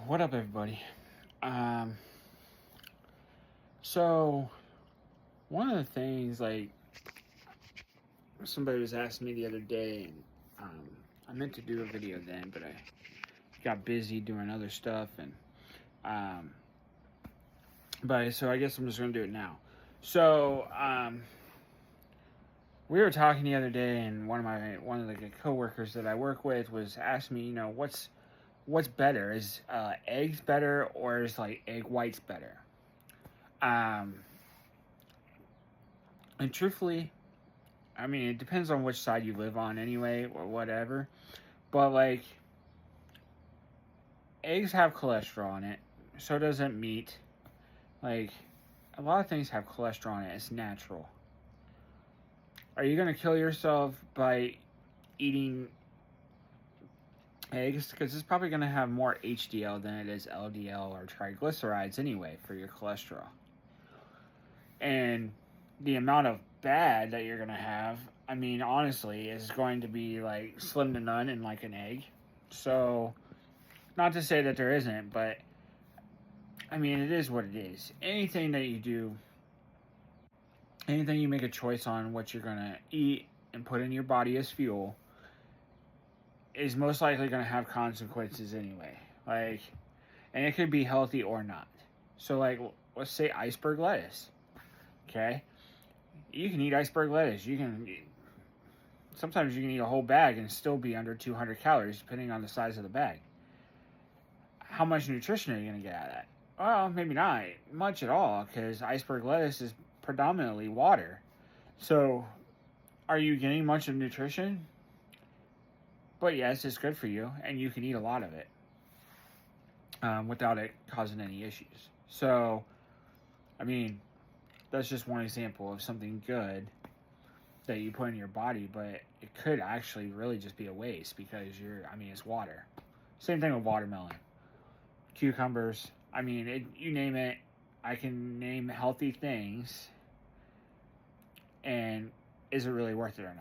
What up, everybody? Um, so one of the things, like, somebody was asking me the other day, and I meant to do a video then, but I got busy doing other stuff, and um, so I guess I'm just gonna do it now. So we were talking the other day, and one of the coworkers that I work with was asking me, what's better? Is eggs better, or is like egg whites better? Um, and truthfully, I mean, it depends on which side you live on, anyway, or whatever. But like, eggs have cholesterol in it. So doesn't meat. Like, a lot of things have cholesterol in it. It's natural. Are you gonna kill yourself by eating eggs? Because it's probably gonna have more HDL than it is LDL or triglycerides anyway for your cholesterol. And the amount of bad that you're gonna have, I mean, honestly, is going to be like slim to none in like an egg. So, not to say that there isn't, but I mean, it is what it is. Anything that you do, anything you make a choice on what you're gonna eat and put in your body as fuel, is most likely gonna have consequences anyway. Like, and it could be healthy or not. So, like, let's say iceberg lettuce. Okay, you can eat iceberg lettuce. Sometimes you can eat a whole bag and still be under 200 calories, depending on the size of the bag. How much nutrition are you going to get out of that? Well, maybe not much at all, because iceberg lettuce is predominantly water. So, are you getting much of nutrition? But yes, it's good for you, and you can eat a lot of it without it causing any issues. So, I mean, that's just one example of something good that you put in your body, but it could actually really just be a waste because it's water. Same thing with watermelon, cucumbers. I mean, you name it. I can name healthy things, and is it really worth it or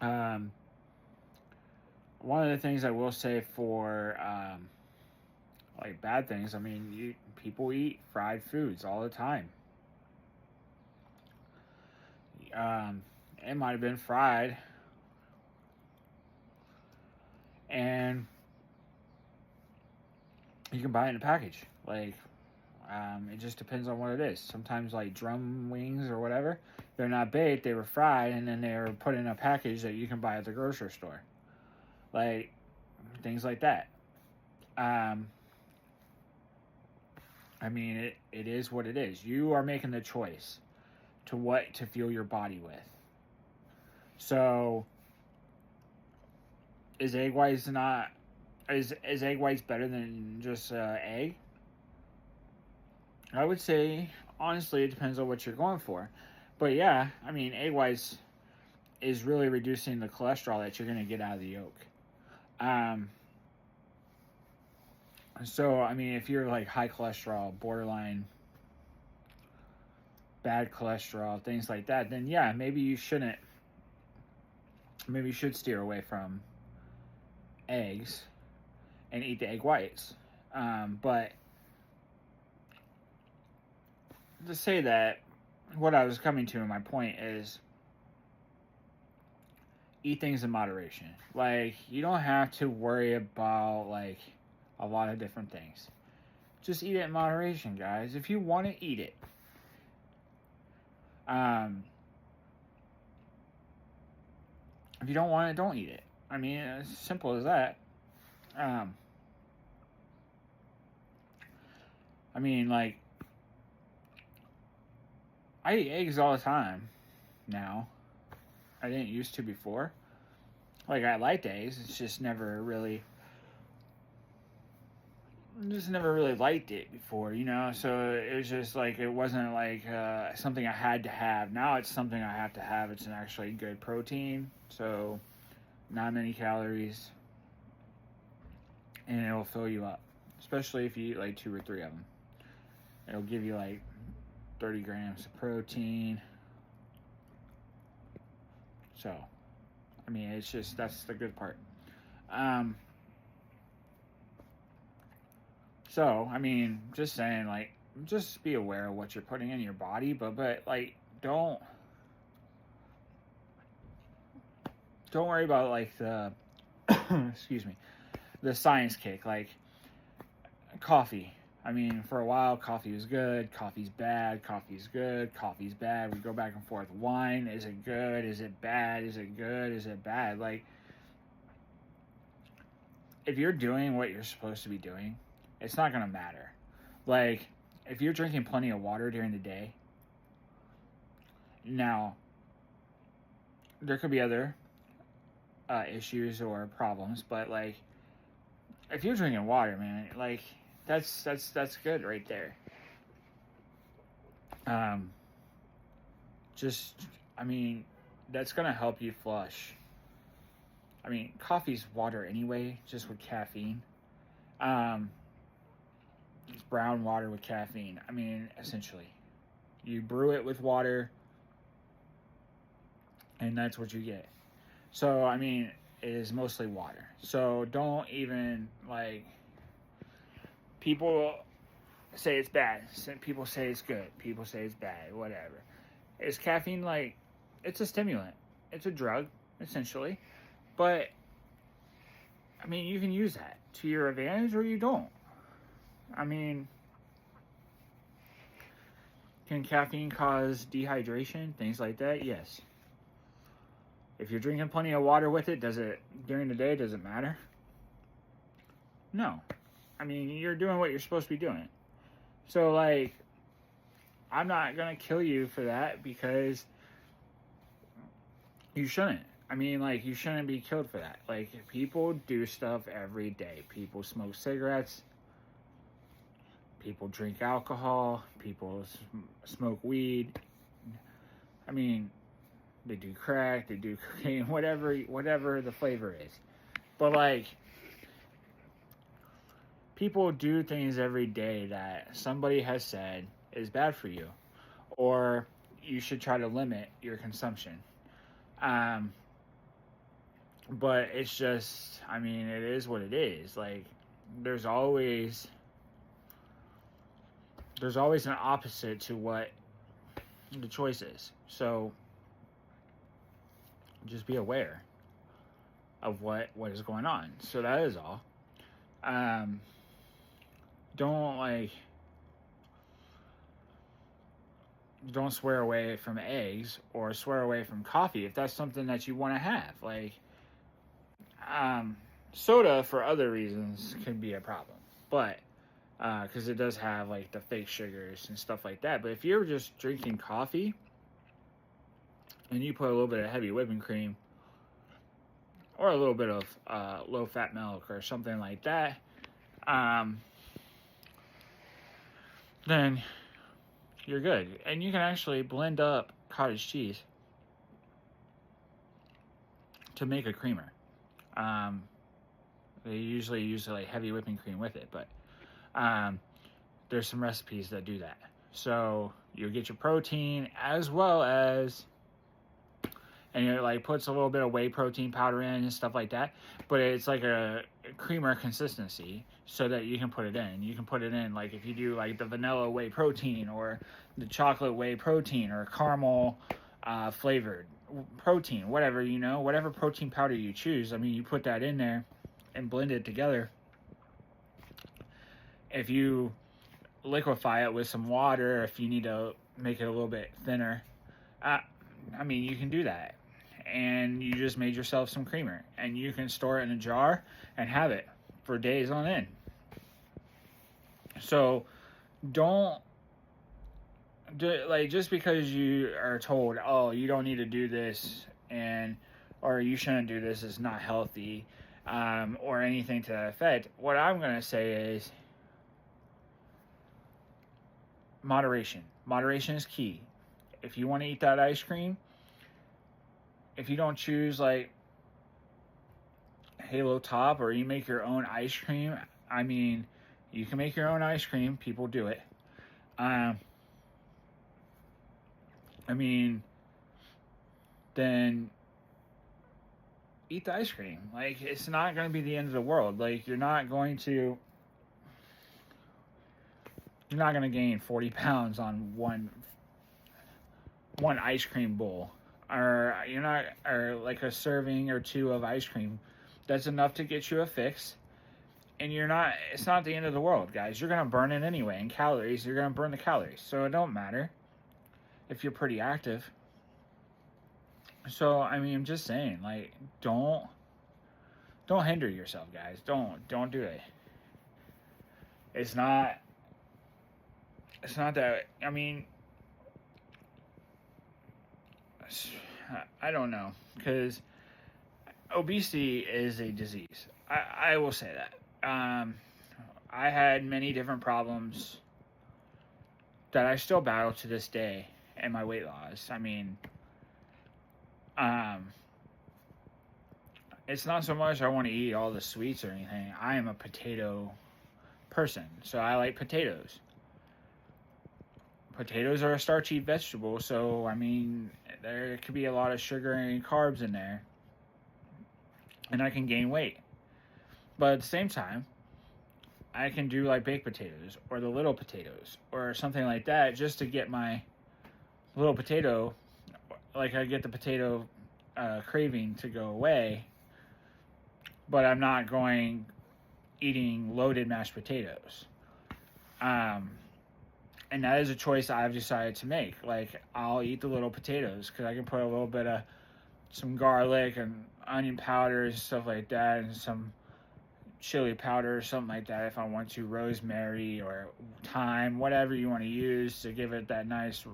not? One of the things I will say for like bad things, I mean, people eat fried foods all the time. It might have been fried, and you can buy it in a package. Like, it just depends on what it is. Sometimes, like drum wings or whatever, they're not baked; they were fried, and then they were put in a package that you can buy at the grocery store. Like, things like that. Um, I mean, it is what it is. You are making the choice to what to fuel your body with. So, is egg whites not is egg whites better than just egg? I would say honestly, it depends on what you're going for. But yeah, I mean, egg whites is really reducing the cholesterol that you're going to get out of the yolk. Um, so I mean, if you're like high cholesterol, borderline bad cholesterol, things like that, then yeah, maybe you shouldn't. Maybe you should steer away from eggs and eat the egg whites. But to say that, what I was coming to in my point is eat things in moderation. Like, you don't have to worry about like a lot of different things. Just eat it in moderation, guys. If you want to eat it. If you don't want it, don't eat it. I mean, it's simple as that. I mean, like, I eat eggs all the time now. I didn't used to before. Like, I liked eggs. It's just never really liked it before, So it was just like, it wasn't like something I had to have. Now it's something I have to have. It's an actually good protein, so not many calories, and it'll fill you up, especially if you eat like 2 or 3 of them. It'll give you like 30 grams of protein. So, I mean, it's just, that's the good part. So, I mean, just saying, like, just be aware of what you're putting in your body, but like, don't worry about like the excuse me, the science kick, like coffee. I mean, for a while, coffee was good, coffee's bad, coffee's good, coffee's bad. We go back and forth. Wine, is it good? Is it bad? Is it good? Is it bad? Like, if you're doing what you're supposed to be doing, it's not going to matter. Like, if you're drinking plenty of water during the day, now, there could be other issues or problems, but like, if you're drinking water, man, like, that's good right there. Um, just, I mean, that's gonna help you flush. I mean, coffee's water anyway, just with caffeine. Um, it's brown water with caffeine. I mean, essentially, you brew it with water, and that's what you get. So, I mean, it is mostly water. So don't even like, people say it's bad. People say it's good. People say it's bad. Whatever. Is caffeine like? It's a stimulant. It's a drug, essentially. But I mean, you can use that to your advantage, or you don't. I mean, can caffeine cause dehydration, things like that? Yes. If you're drinking plenty of water with it, does it during the day? Does it matter? No. I mean, you're doing what you're supposed to be doing. So, like, I'm not gonna kill you for that, because you shouldn't. I mean, like, you shouldn't be killed for that. Like, people do stuff every day. People smoke cigarettes. People drink alcohol. People smoke weed. I mean, they do crack. They do cocaine. Whatever the flavor is. But like, people do things every day that somebody has said is bad for you, or you should try to limit your consumption. Um, but it's just, I mean, it is what it is. Like, there's always an opposite to what the choice is. So just be aware of what is going on. So that is all. Um, don't like don't swear away from eggs or swear away from coffee if that's something that you want to have. Like, soda for other reasons can be a problem, but because it does have like the fake sugars and stuff like that. But if you're just drinking coffee and you put a little bit of heavy whipping cream or a little bit of low fat milk or something like that, then you're good. And you can actually blend up cottage cheese to make a creamer. They usually use like heavy whipping cream with it, but there's some recipes that do that. So you'll get your protein as well as, and it like puts a little bit of whey protein powder in and stuff like that, but it's like a creamer consistency so that you can put it in. You can put it in like if you do like the vanilla whey protein or the chocolate whey protein or caramel flavored protein, whatever, whatever protein powder you choose. I mean, you put that in there and blend it together. If you liquefy it with some water, if you need to make it a little bit thinner, I mean, you can do that. And you just made yourself some creamer. And you can store it in a jar and have it for days on end. So don't just because you are told, oh, you don't need to do this, or you shouldn't do this, is not healthy, or anything to that effect. What I'm going to say is moderation. Moderation is key. If you want to eat that ice cream, if you don't choose like Halo Top or you make your own ice cream, I mean, you can make your own ice cream. People do it. I mean, then eat the ice cream. Like, it's not going to be the end of the world. Like, you're not going to You're not going to gain 40 pounds on one ice cream bowl, or you're not, or like a serving or two of ice cream. That's enough to get you a fix, and you're not. It's not the end of the world, guys. You're gonna burn it anyway. In calories, you're gonna burn the calories, so it don't matter if you're pretty active. So I mean, I'm just saying, like, don't hinder yourself, guys. Don't do it. It's not. It's not that. I mean, I don't know, because obesity is a disease. I will say that. I had many different problems that I still battle to this day in my weight loss. I mean, um, it's not so much I want to eat all the sweets or anything. I am a potato person, so I like potatoes. Potatoes are a starchy vegetable, so I mean, there could be a lot of sugar and carbs in there, and I can gain weight. But at the same time, I can do like baked potatoes or the little potatoes or something like that just to get my little potato, like I get the potato craving to go away, but I'm not going eating loaded mashed potatoes. Um, and that is a choice I've decided to make. Like, I'll eat the little potatoes because I can put a little bit of some garlic and onion powder and stuff like that, and some chili powder or something like that if I want to, rosemary or thyme, whatever you want to use to give it that nice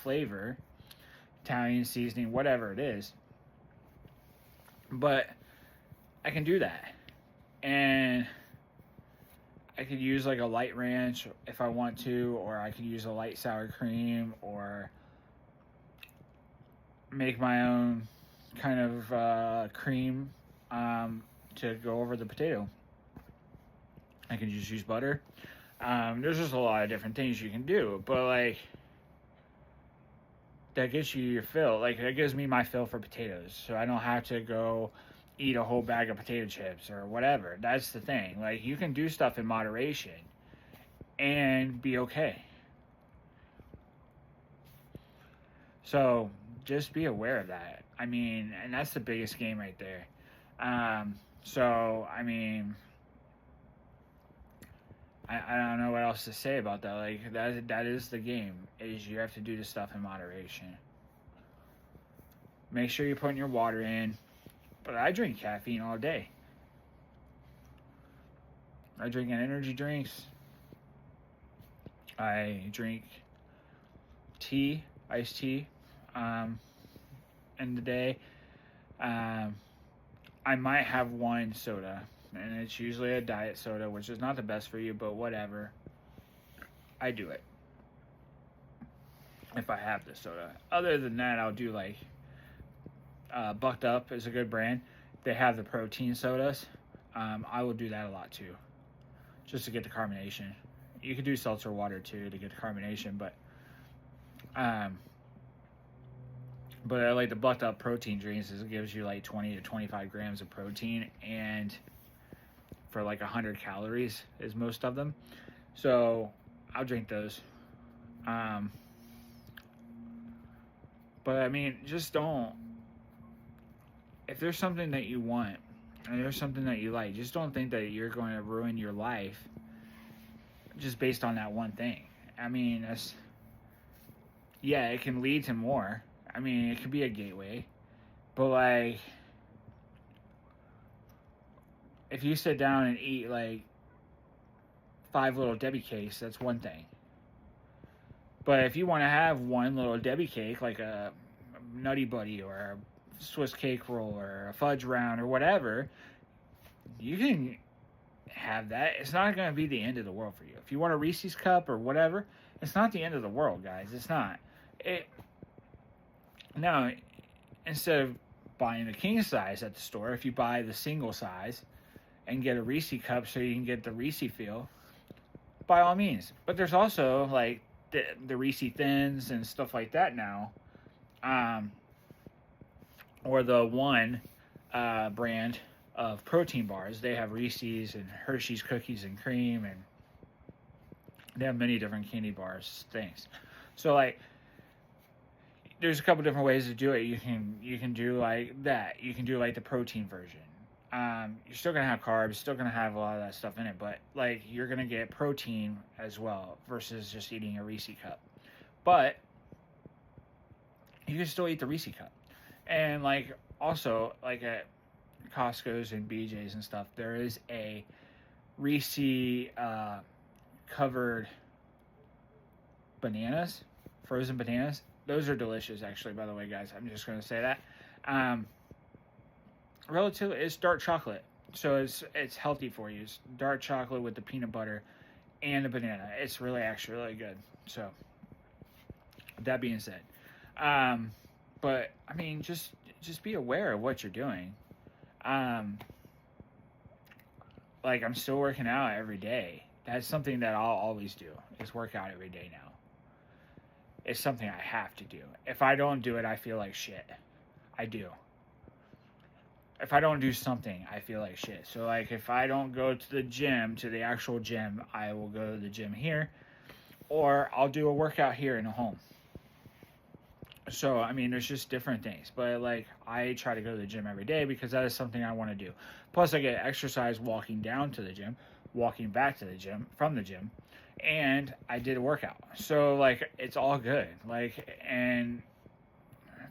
flavor, Italian seasoning, whatever it is. But I can do that. And I could use like a light ranch if I want to, or I could use a light sour cream, or make my own kind of cream to go over the potato. I can just use butter. There's just a lot of different things you can do, but like, that gets you your fill. Like, that gives me my fill for potatoes, so I don't have to go eat a whole bag of potato chips or whatever. That's the thing. Like, you can do stuff in moderation and be okay. So just be aware of that. I mean, and that's the biggest game right there. So I mean, I don't know what else to say about that. Like, that is the game. Is you have to do the stuff in moderation. Make sure you're putting your water in. But I drink caffeine all day. I drink energy drinks. I drink tea, iced tea, in the day. I might have wine soda, and it's usually a diet soda, which is not the best for you, but whatever. I do it if I have the soda. Other than that, I'll do like Bucked Up is a good brand. They have the protein sodas. I will do that a lot too, just to get the carbonation. You could do seltzer water too to get the carbonation, but I like the Bucked Up protein drinks. It gives you like 20 to 25 grams of protein, and for like 100 calories is most of them. So I'll drink those. But I mean, just don't. If there's something that you want and there's something that you like, just don't think that you're going to ruin your life just based on that one thing. I mean, yeah, it can lead to more. I mean, it could be a gateway, but like, if you sit down and eat like 5 little Debbie cakes, that's one thing. But if you want to have one little Debbie cake, like a Nutty Buddy or a Swiss cake roll or a fudge round or whatever, you can have that. It's not going to be the end of the world for you. If you want a Reese's cup or whatever, it's not the end of the world, guys. It's not. Now, instead of buying the king size at the store, if you buy the single size and get a Reese cup so you can get the Reese feel, by all means. But there's also like the Reese Thins and stuff like that now. Or the one brand of protein bars. They have Reese's and Hershey's cookies and cream and They have many different candy bars things. So like, there's a couple different ways to do it. You can do like that. You can do like the protein version. You're still gonna have carbs, still gonna have a lot of that stuff in it, but like you're gonna get protein as well versus just eating a Reese cup. But you can still eat the Reese cup, and like also like at Costco's and BJ's and stuff, there is a Reese covered bananas, frozen bananas. Those are delicious, actually. By the way, guys, I'm just gonna say that. Um, Relatively, it's dark chocolate, so it's healthy for you. It's dark chocolate with the peanut butter and the banana. It's really actually really good. So that being said, um, but I mean, just be aware of what you're doing. Um, like I'm still working out every day. That's something that I'll always do is work out every day now. It's something I have to do. If I don't do it, I feel like shit. I do. If I don't do something, I feel like shit. So like if I don't go to the gym, to the actual gym, I will go to the gym here, or I'll do a workout here in a home. So I mean, there's just different things, but like I try to go to the gym every day because that is something I want to do. Plus, I get exercise walking down to the gym, walking back to the gym from the gym, and I did a workout. So like it's all good. Like, and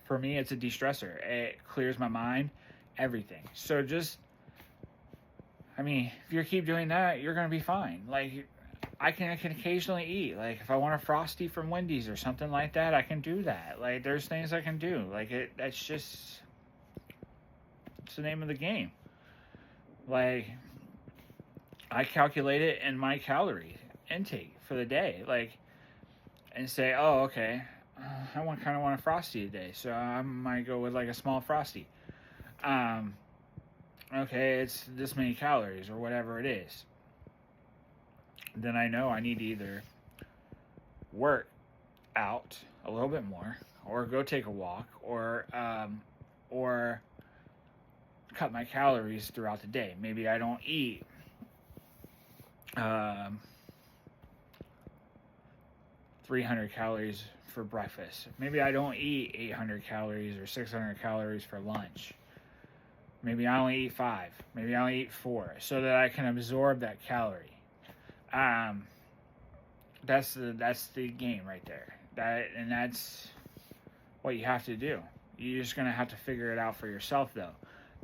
for me, it's a de-stressor. It clears my mind, everything. So just, I mean, if you keep doing that, you're gonna be fine. Like I can occasionally eat. Like if I want a Frosty from Wendy's or something like that, I can do that. Like there's things I can do. Like that's just it's the name of the game. Like I calculate it in my calorie intake for the day. Like and say, oh okay, I kind of want a Frosty today, so I might go with like a small Frosty. Um, okay, it's this many calories or whatever it is. Then I know I need to either work out a little bit more, or go take a walk, or cut my calories throughout the day. Maybe I don't eat um, 300 calories for breakfast. Maybe I don't eat 800 calories or 600 calories for lunch. Maybe I only eat 5. Maybe I only eat 4, so that I can absorb that calorie. Um, that's the game right there. That's what you have to do. You're just gonna have to figure it out for yourself, though.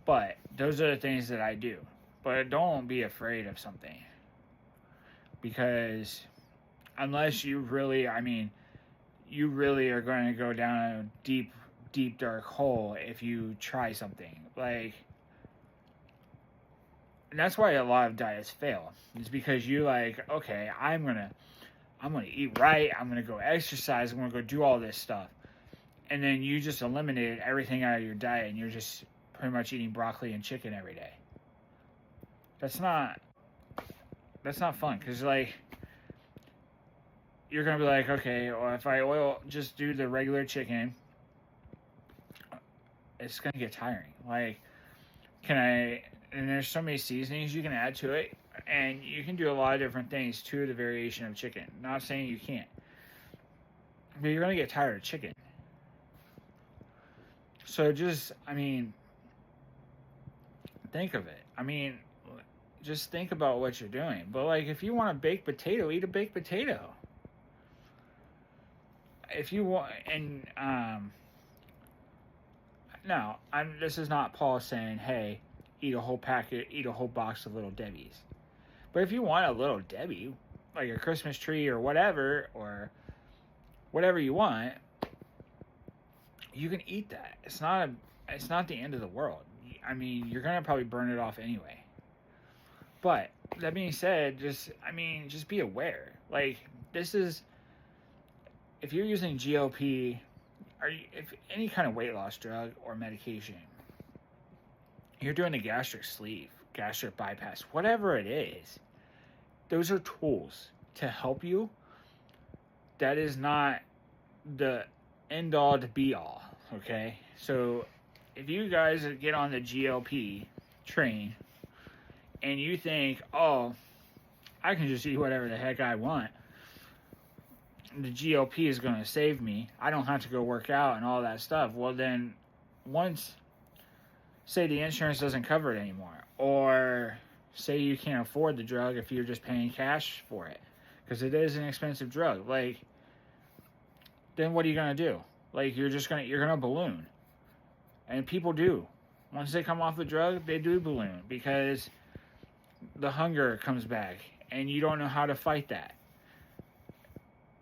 But those are the things that I do. But don't be afraid of something, because unless you really, I mean, you really are going to go down a deep, deep dark hole if you try something like. And that's why a lot of diets fail. It's because you like, okay, I'm gonna eat right. I'm gonna go exercise. I'm gonna go do all this stuff, and then you just eliminated everything out of your diet, and you're just pretty much eating broccoli and chicken every day. That's not fun, because like you're gonna be like, okay, well if I just do the regular chicken, it's gonna get tiring. Like, can I? And there's so many seasonings you can add to it, and you can do a lot of different things to the variation of chicken. Not saying you can't, but you're gonna get tired of chicken. So just, I mean, think of it. I mean, just think about what you're doing. But like, if you want a baked potato, eat a baked potato. If you want, and no, this is not Paul saying, hey, eat a whole packet, eat a whole box of Little Debbie's. But if you want a Little Debbie, like a Christmas tree or whatever you want, you can eat that. It's not the end of the world. I mean, you're gonna probably burn it off anyway. But that being said, just be aware. Like, this is, if you're using GLP, if any kind of weight loss drug or medication, you're doing a gastric sleeve, gastric bypass, whatever it is, those are tools to help you. That is not the end all to be all, okay? So if you guys get on the GLP train and you think, oh, I can just eat whatever the heck I want, the GLP is going to save me. I don't have to go work out and all that stuff. Well, then once, say the insurance doesn't cover it anymore, or say you can't afford the drug if you're just paying cash for it, because it is an expensive drug, like, then what are you going to do? Like, you're going to balloon. And people do. Once they come off the drug, they do balloon because the hunger comes back and you don't know how to fight that.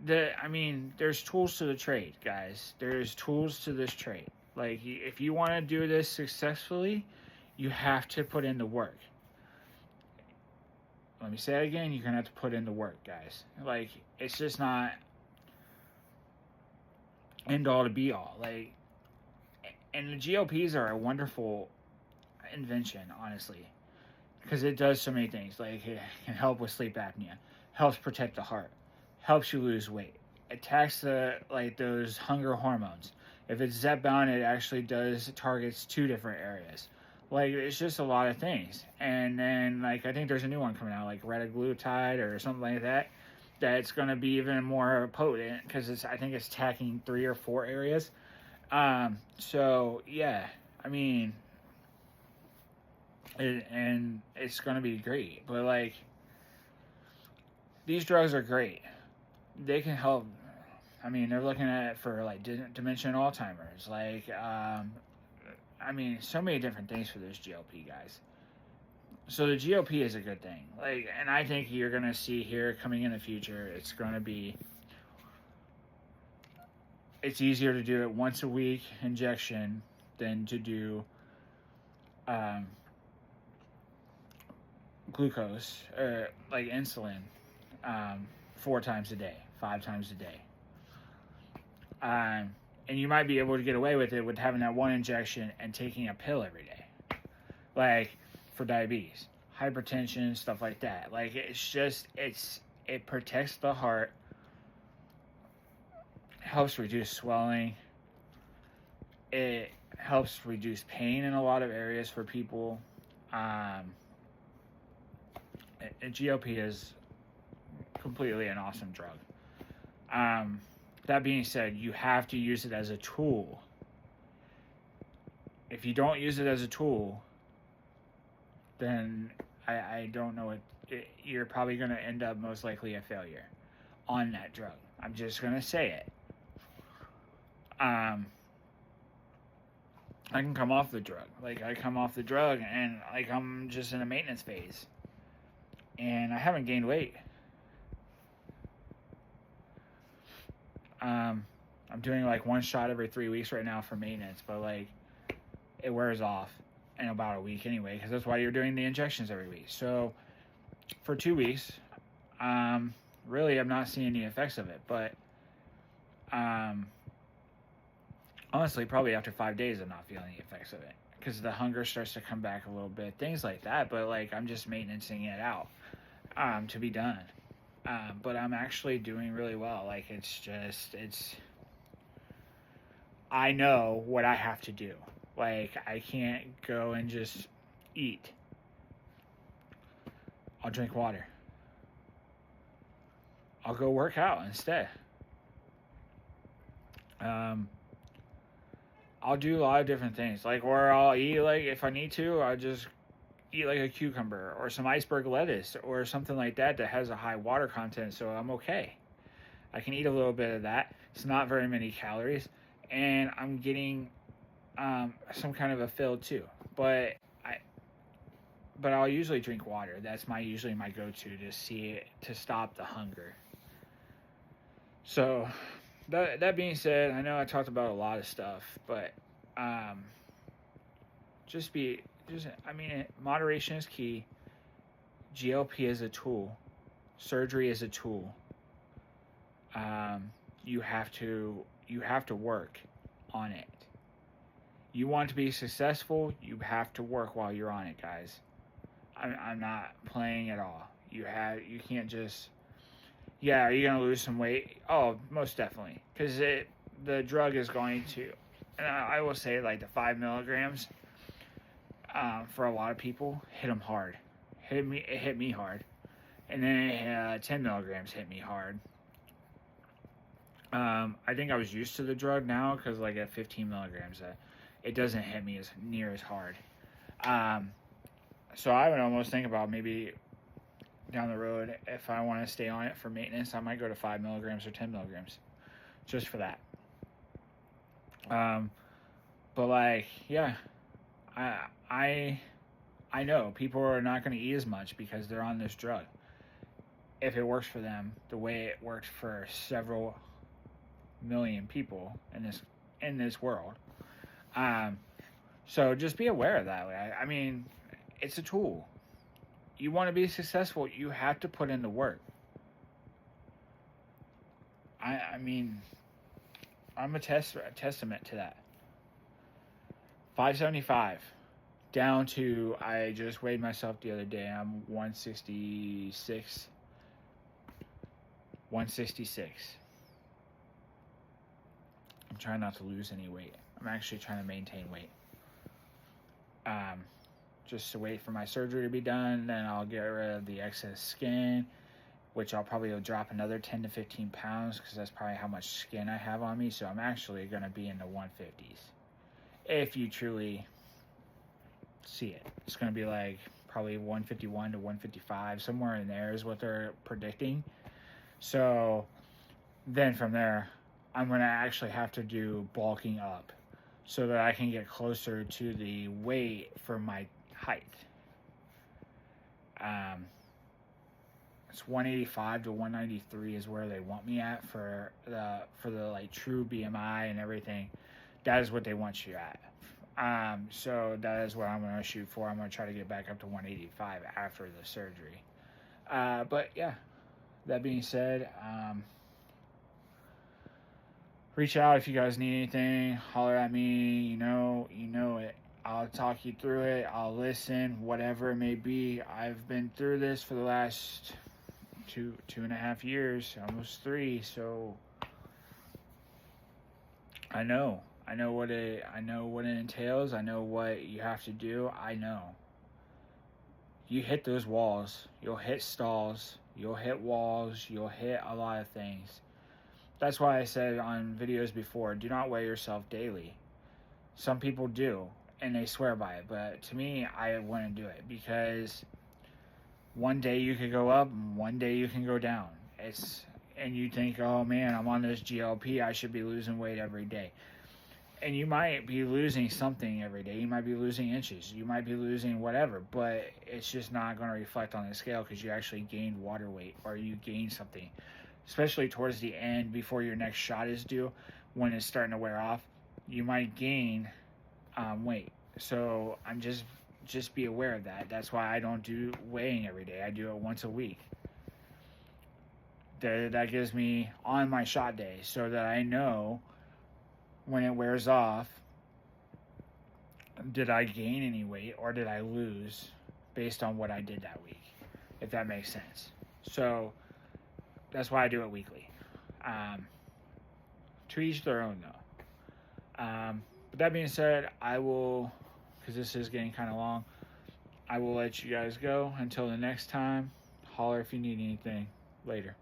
There's tools to the trade, guys. There's tools to this trade. Like, if you want to do this successfully, you have to put in the work. Let me say it again. You're going to have to put in the work, guys. Like, it's just not end all to be all. Like, and the GLPs are a wonderful invention, honestly, because it does so many things. Like, it can help with sleep apnea, helps protect the heart, helps you lose weight, attacks those hunger hormones. If it's Zepbound, it actually targets 2 different areas. Like, it's just a lot of things. And then, like, I think there's a new one coming out, like retaglutide or something like that, that's going to be even more potent because I think it's attacking 3 or 4 areas. So yeah, and it's going to be great. But, like, these drugs are great. They can help. They're looking at it for, like, dementia and Alzheimer's. Like, so many different things for this GLP, guys. So the GLP is a good thing. Like, and I think you're going to see here coming in the future, it's easier to do it once a week injection than to do glucose, or like insulin, 4 times a day, 5 times a day. And you might be able to get away with it with having that one injection and taking a pill every day. Like, for diabetes, hypertension, stuff like that. Like, it protects the heart, helps reduce swelling, it helps reduce pain in a lot of areas for people. GLP is completely an awesome drug. That being said, you have to use it as a tool. If you don't use it as a tool, then I don't know you're probably going to end up most likely a failure on that drug. I'm just going to say it. I can come off the drug. Like, I come off the drug and, like, I'm just in a maintenance phase. And I haven't gained weight. I'm doing, like, 1 shot every 3 weeks right now for maintenance, but, like, it wears off in about a week anyway, because that's why you're doing the injections every week. So for 2 weeks, really I'm not seeing the effects of it, but honestly, probably after 5 days I'm not feeling the effects of it, because the hunger starts to come back a little bit, things like that. But, like, I'm just maintaining it out to be done. But I'm actually doing really well. Like, I know what I have to do. Like, I can't go and just eat. I'll drink water. I'll go work out instead. I'll do a lot of different things. Like, or I'll eat, like, if I need to, I'll just eat, like, a cucumber or some iceberg lettuce or something like that has a high water content, so I'm okay. I can eat a little bit of that. It's not very many calories, and I'm getting some kind of a fill too. But I'll usually drink water. That's usually my go-to to stop the hunger. So that being said, I know I talked about a lot of stuff, but moderation is key. GLP is a tool. Surgery is a tool. You have to work on it. You want to be successful, you have to work while you're on it, guys. I'm not playing at all. You can't just, are you going to lose some weight? Oh, most definitely. Because the drug is going to, and I will say, like, the 5 milligrams, for a lot of people, hit them hard. It hit me hard. And then 10 milligrams hit me hard. I think I was used to the drug now because, like, at 15 milligrams, it doesn't hit me as near as hard. Um, so I would almost think about maybe down the road, if I want to stay on it for maintenance, I might go to 5 milligrams or 10 milligrams just for that. But like, yeah, I know people are not going to eat as much because they're on this drug. If it works for them the way it worked for several million people in this world, so just be aware of that. I mean, it's a tool. You want to be successful, you have to put in the work. I mean, I'm a testament to that. 575 down to, I just weighed myself the other day. I'm 166. 166. I'm trying not to lose any weight. I'm actually trying to maintain weight. Just to wait for my surgery to be done, then I'll get rid of the excess skin, which I'll probably drop another 10 to 15 pounds because that's probably how much skin I have on me. So I'm actually going to be in the 150s. If you truly see it, it's going to be like probably 151 to 155, somewhere in there is what they're predicting. So then from there, I'm going to actually have to do bulking up so that I can get closer to the weight for my height. It's 185 to 193 is where they want me at for the like true BMI and everything. That is what they want you at. So that is what I'm going to shoot for. I'm going to try to get back up to 185 after the surgery. But yeah, that being said, reach out if you guys need anything. Holler at me. You know it. I'll talk you through it. I'll listen, whatever it may be. I've been through this for the last two and a half years, almost 3. So I know what it entails. I know what you have to do. I know. You hit those walls. You'll hit stalls. You'll hit walls. You'll hit a lot of things. That's why I said on videos before, do not weigh yourself daily. Some people do, and they swear by it. But to me, I wouldn't do it because one day you could go up and one day you can go down. And you think, oh man, I'm on this GLP. I should be losing weight every day. And you might be losing something every day. You might be losing inches. You might be losing whatever. But it's just not going to reflect on the scale because you actually gained water weight or you gained something. Especially towards the end before your next shot is due, when it's starting to wear off, you might gain weight. So I'm just be aware of that. That's why I don't do weighing every day. I do it once a week. That gives me on my shot day so that I know when it wears off, did I gain any weight or did I lose based on what I did that week, if that makes sense. So that's why I do it weekly. To each their own, though. But that being said, I will, because this is getting kind of long, I will let you guys go. Until the next time, holler if you need anything. Later.